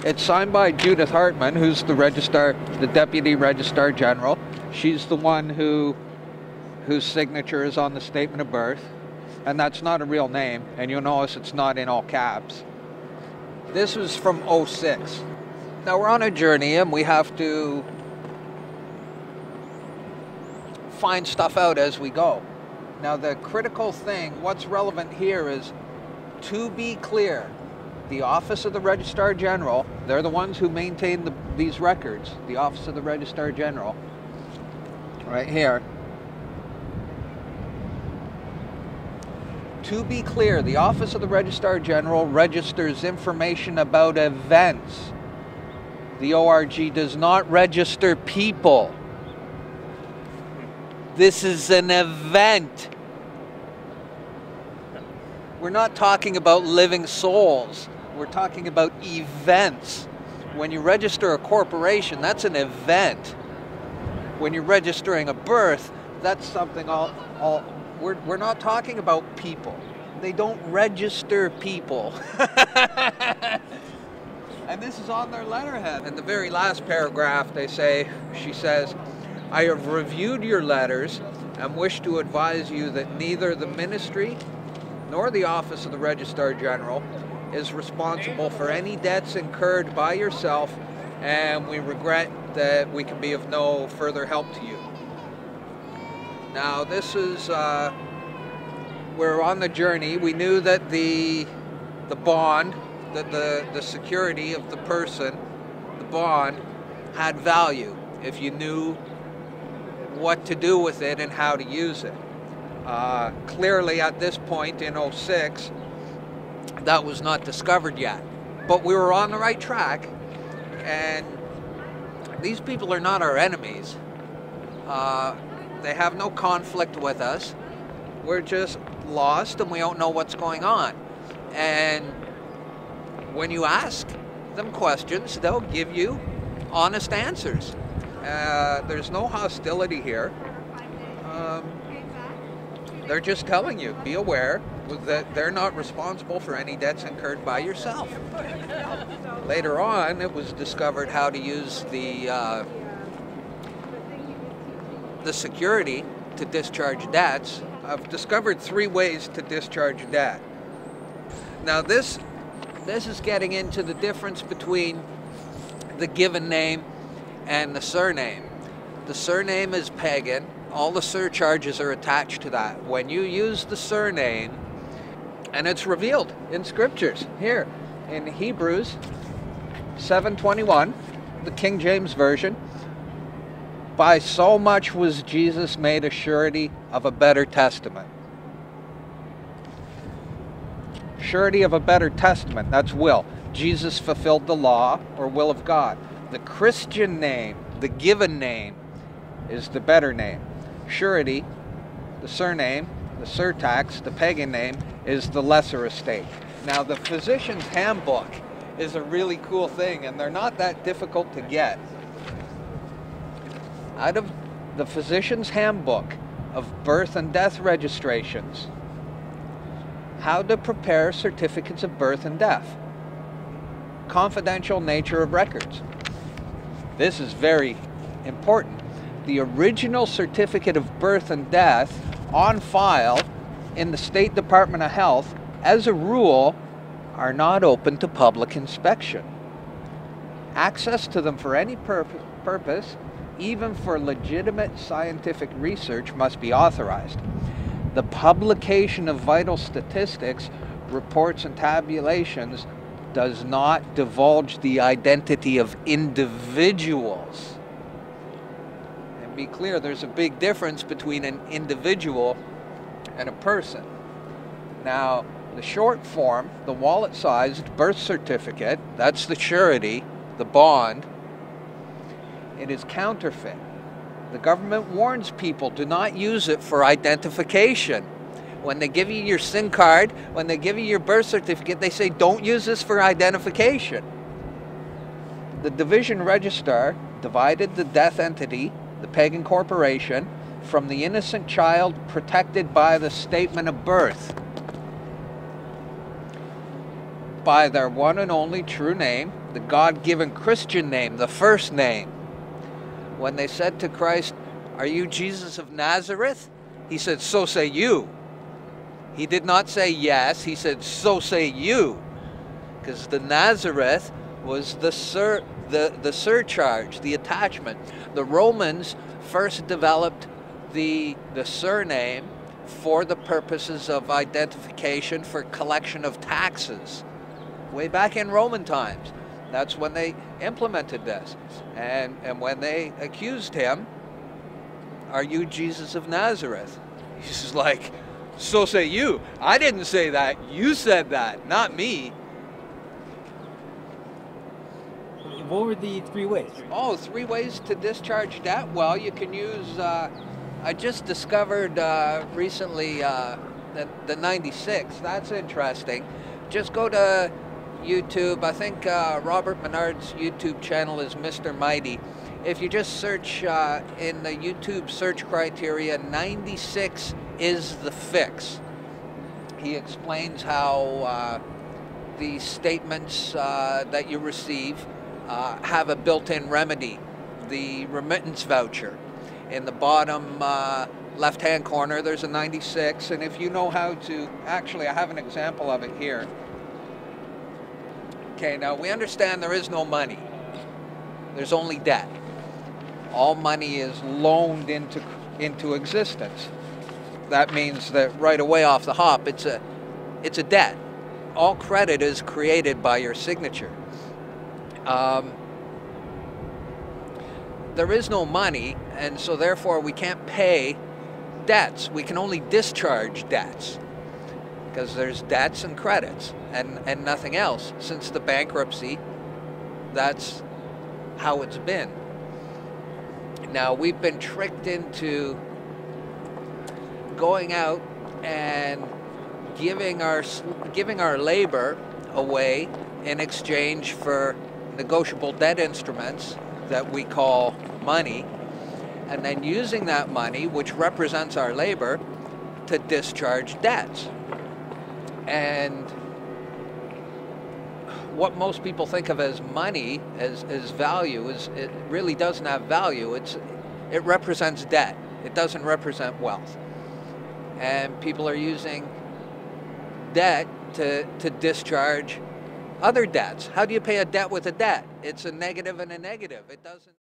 It's signed by Judith Hartman, who's the Deputy Registrar General. She's the one whose signature is on the statement of birth. And that's not a real name, and you'll notice it's not in all caps. This was from '06. Now we're on a journey and we have to find stuff out as we go. Now the critical thing, what's relevant here is, to be clear, the Office of the Registrar General, they're the ones who maintain these records, the Office of the Registrar General, right here. To be clear, the Office of the Registrar General registers information about events. The ORG does not register people. This is an event. We're not talking about living souls. We're talking about events. When you register a corporation, that's an event. When you're registering a birth, that's something we're not talking about people. They don't register people. And this is on their letterhead. In the very last paragraph, she says, I have reviewed your letters and wish to advise you that neither the Ministry nor the Office of the Registrar General is responsible for any debts incurred by yourself, and we regret that we can be of no further help to you. Now this is, we're on the journey. We knew that the bond, that the security of the person, the bond, had value if you knew what to do with it and how to use it. Clearly at this point in '06, that was not discovered yet. But we were on the right track, and these people are not our enemies. They have no conflict with us. We're just lost and we don't know what's going on. And when you ask them questions, they'll give you honest answers. There's no hostility here. They're just telling you, be aware that they're not responsible for any debts incurred by yourself. Later on, it was discovered how to use the security to discharge debts. I've discovered 3 ways to discharge a debt. Now this is getting into the difference between the given name and the surname. The surname is pagan. All the surcharges are attached to that. When you use the surname, and it's revealed in scriptures here in Hebrews 7:21, the King James Version, by so much was Jesus made a surety of a better testament. Surety of a better testament, that's will. Jesus fulfilled the law or will of God. The Christian name, the given name, is the better name. Surety, the surname, the surtax, the pagan name, is the lesser estate. Now the Physician's Handbook is a really cool thing, and they're not that difficult to get. Out of the Physician's Handbook of Birth and Death Registrations, how to prepare certificates of birth and death, confidential nature of records. This is very important. The original certificate of birth and death on file in the State Department of Health, as a rule, are not open to public inspection. Access to them for any purpose, even for legitimate scientific research, must be authorized. The publication of vital statistics, reports, and tabulations does not divulge the identity of individuals. And be clear, there's a big difference between an individual and a person. Now, the short form, the wallet-sized birth certificate, that's the surety, the bond, it is counterfeit. The government warns people, do not use it for identification. When they give you your SIM card, when they give you your birth certificate, they say, don't use this for identification. The division registrar divided the death entity, the pagan corporation, from the innocent child protected by the statement of birth. by their one and only true name, the God-given Christian name, the first name. When they said to Christ, "Are you Jesus of Nazareth?" He said, "So say you." He did not say yes, he said, "So say you." Because the Nazareth was the surcharge, the attachment. The Romans first developed the surname for the purposes of identification, for collection of taxes. Way back in Roman times, that's when they implemented this. And when they accused him, "Are you Jesus of Nazareth?" He's like, "So say you." I didn't say that. You said that, not me. What were the 3 ways? Oh, 3 ways to discharge debt? Well, you can use, I just discovered recently the 96. That's interesting. Just go to YouTube. I think Robert Menard's YouTube channel is Mr. Mighty. If you just search in the YouTube search criteria, 96 is the fix. He explains how the statements that you receive have a built-in remedy, the remittance voucher. In the bottom left-hand corner, there's a 96, and if you know how to, actually, I have an example of it here. Okay, now we understand there is no money. There's only debt. All money is loaned into existence. That means that right away off the hop, it's a debt. All credit is created by your signature. There is no money, and so therefore we can't pay debts. We can only discharge debts, because there's debts and credits and nothing else. Since the bankruptcy, that's how it's been. Now, we've been tricked into going out and giving our labor away in exchange for negotiable debt instruments that we call money, and then using that money, which represents our labor, to discharge debts. And what most people think of as money, as value, it really doesn't have value. It represents debt. It doesn't represent wealth. And people are using debt to discharge other debts. How do you pay a debt with a debt? It's a negative and a negative. It doesn't